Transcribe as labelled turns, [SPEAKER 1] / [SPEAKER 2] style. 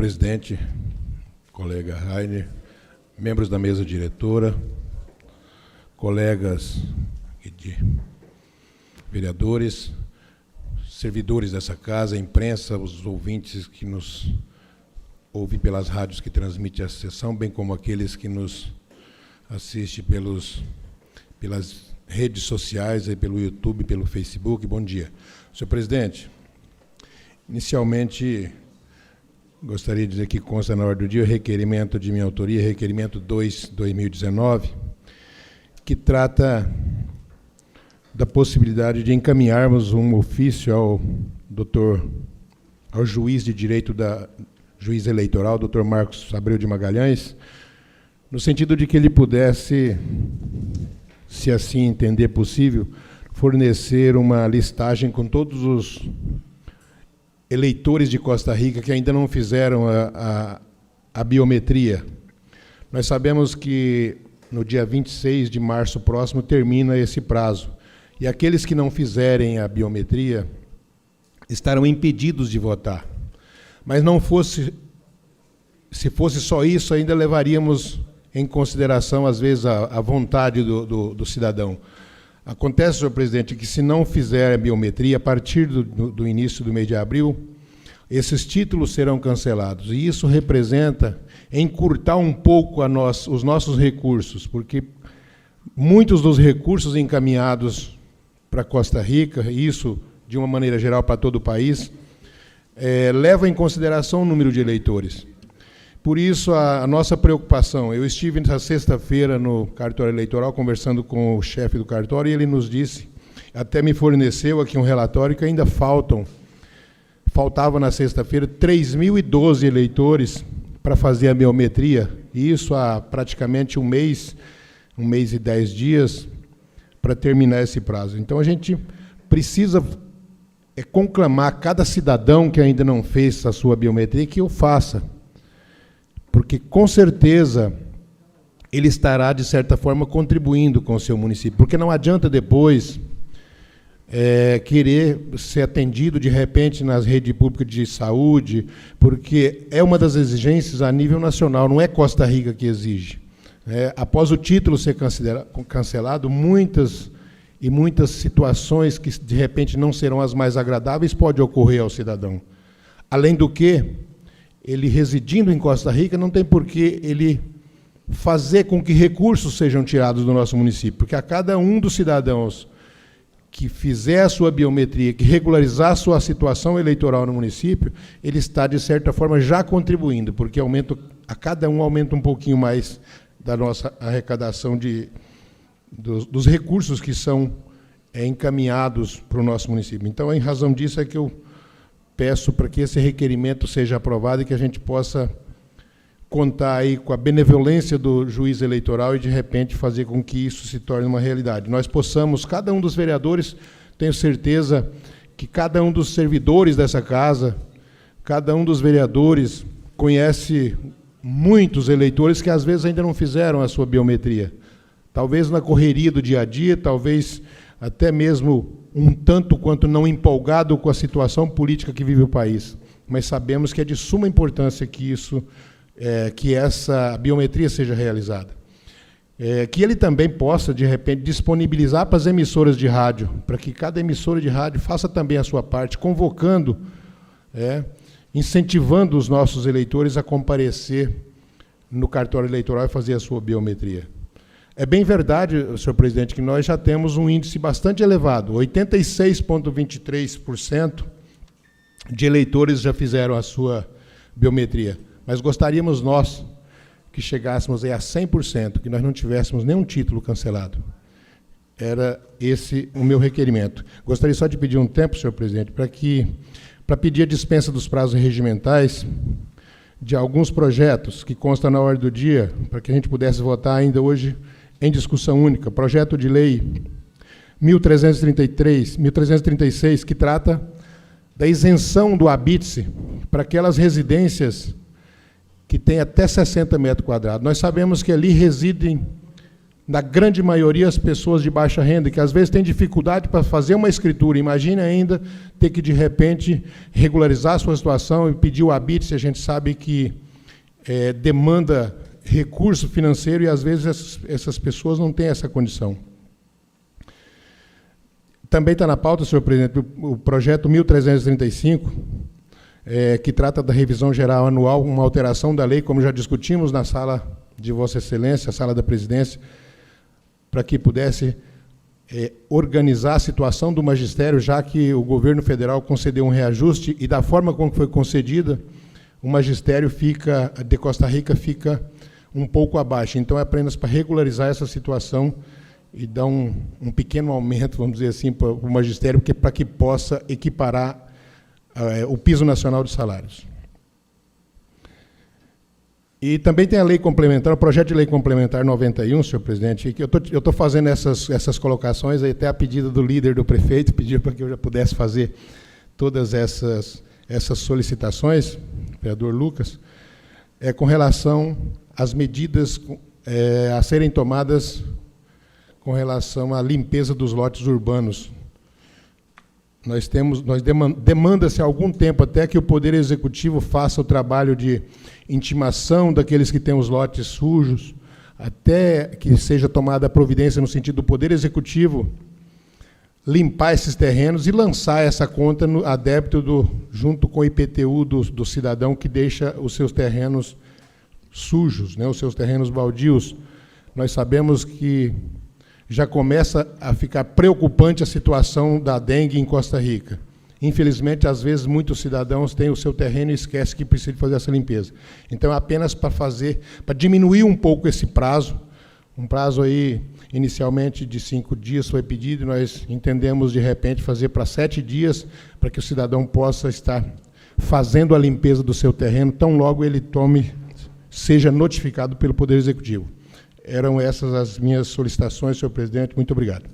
[SPEAKER 1] presidente, colega Rainer, membros da mesa diretora, colegas de vereadores, servidores dessa casa, imprensa, os ouvintes que nos ouvem pelas rádios que transmitem a sessão, bem como aqueles que nos assistem pelas redes sociais, aí pelo YouTube, pelo Facebook. Bom dia. Senhor presidente, inicialmente, gostaria de dizer que consta na ordem do dia o requerimento de minha autoria, requerimento 2/2019, que trata da possibilidade de encaminharmos um ofício ao juiz de direito juiz eleitoral, doutor Marcos Abreu de Magalhães, no sentido de que ele pudesse, se assim entender possível, fornecer uma listagem com todos os eleitores de Costa Rica que ainda não fizeram a biometria. Nós sabemos que no dia 26 de março próximo termina esse prazo. E aqueles que não fizerem a biometria estarão impedidos de votar. Mas se fosse só isso, ainda levaríamos em consideração, às vezes, a vontade do cidadão. Acontece, senhor presidente, que se não fizer a biometria, a partir do início do mês de abril, esses títulos serão cancelados. E isso representa encurtar um pouco os nossos recursos, porque muitos dos recursos encaminhados para Costa Rica, isso de uma maneira geral para todo o país, leva em consideração o número de eleitores. Por isso, a nossa preocupação. Eu estive nessa sexta-feira no cartório eleitoral conversando com o chefe do cartório e ele nos disse, até me forneceu aqui um relatório que ainda faltava na sexta-feira 3.012 eleitores para fazer a biometria, e isso há praticamente um mês e 10 dias, para terminar esse prazo. Então, a gente precisa conclamar cada cidadão que ainda não fez a sua biometria que o faça, porque, com certeza, ele estará, de certa forma, contribuindo com o seu município, porque não adianta depois querer ser atendido, de repente, nas redes públicas de saúde, porque é uma das exigências a nível nacional, não é Costa Rica que exige. Após o título ser cancelado, muitas situações que, de repente, não serão as mais agradáveis podem ocorrer ao cidadão. Além do que, ele residindo em Costa Rica, não tem por que ele fazer com que recursos sejam tirados do nosso município, porque a cada um dos cidadãos que fizer a sua biometria, que regularizar a sua situação eleitoral no município, ele está, de certa forma, já contribuindo, porque a cada um aumenta um pouquinho mais da nossa arrecadação dos recursos que são encaminhados para o nosso município. Então, em razão disso, é que eu peço para que esse requerimento seja aprovado e que a gente possa contar aí com a benevolência do juiz eleitoral e, de repente, fazer com que isso se torne uma realidade. Nós possamos, cada um dos vereadores, tenho certeza que cada um dos servidores dessa casa, cada um dos vereadores conhece muitos eleitores que, às vezes, ainda não fizeram a sua biometria. Talvez na correria do dia a dia, talvez até mesmo um tanto quanto não empolgado com a situação política que vive o país. Mas sabemos que é de suma importância que essa biometria seja realizada. Que ele também possa, de repente, disponibilizar para as emissoras de rádio, para que cada emissora de rádio faça também a sua parte, convocando, incentivando os nossos eleitores a comparecer no cartório eleitoral e fazer a sua biometria. É bem verdade, senhor presidente, que nós já temos um índice bastante elevado, 86,23% de eleitores já fizeram a sua biometria. Mas gostaríamos nós que chegássemos aí a 100%, que nós não tivéssemos nenhum título cancelado. Era esse o meu requerimento. Gostaria só de pedir um tempo, senhor presidente, para pedir a dispensa dos prazos regimentais de alguns projetos que constam na ordem do dia, para que a gente pudesse votar ainda hoje em discussão única. Projeto de lei 1336, que trata da isenção do habite-se para aquelas residências que têm até 60 metros quadrados. Nós sabemos que ali residem na grande maioria, as pessoas de baixa renda, que às vezes têm dificuldade para fazer uma escritura. Imagine ainda ter que, de repente, regularizar a sua situação e pedir o habite, se a gente sabe que demanda recurso financeiro e, às vezes, essas pessoas não têm essa condição. Também está na pauta, senhor presidente, o projeto 1335, que trata da revisão geral anual, uma alteração da lei, como já discutimos na sala de Vossa Excelência, a sala da presidência, para que pudesse organizar a situação do magistério, já que o governo federal concedeu um reajuste e, da forma como foi concedida, o magistério de Costa Rica fica um pouco abaixo. Então, é apenas para regularizar essa situação e dar um pequeno aumento, vamos dizer assim, para o magistério, para que possa equiparar o piso nacional de salários. E também tem a lei complementar, o projeto de lei complementar 91, senhor presidente, que eu estou fazendo essas colocações, aí até a pedido do líder do prefeito, pediu para que eu já pudesse fazer todas essas solicitações, vereador Lucas, com relação às medidas a serem tomadas com relação à limpeza dos lotes urbanos. Demanda-se há algum tempo até que o Poder Executivo faça o trabalho de intimação daqueles que têm os lotes sujos, até que seja tomada a providência no sentido do Poder Executivo limpar esses terrenos e lançar essa conta a débito junto com o IPTU do cidadão que deixa os seus terrenos sujos, né, os seus terrenos baldios. Nós sabemos que já começa a ficar preocupante a situação da dengue em Costa Rica. Infelizmente, às vezes, muitos cidadãos têm o seu terreno e esquecem que precisa fazer essa limpeza. Então, é apenas para diminuir um pouco esse prazo, um prazo aí, inicialmente, de 5 dias foi pedido, e nós entendemos, de repente, fazer para 7 dias, para que o cidadão possa estar fazendo a limpeza do seu terreno, tão logo ele seja notificado pelo Poder Executivo. Eram essas as minhas solicitações, senhor presidente. Muito obrigado.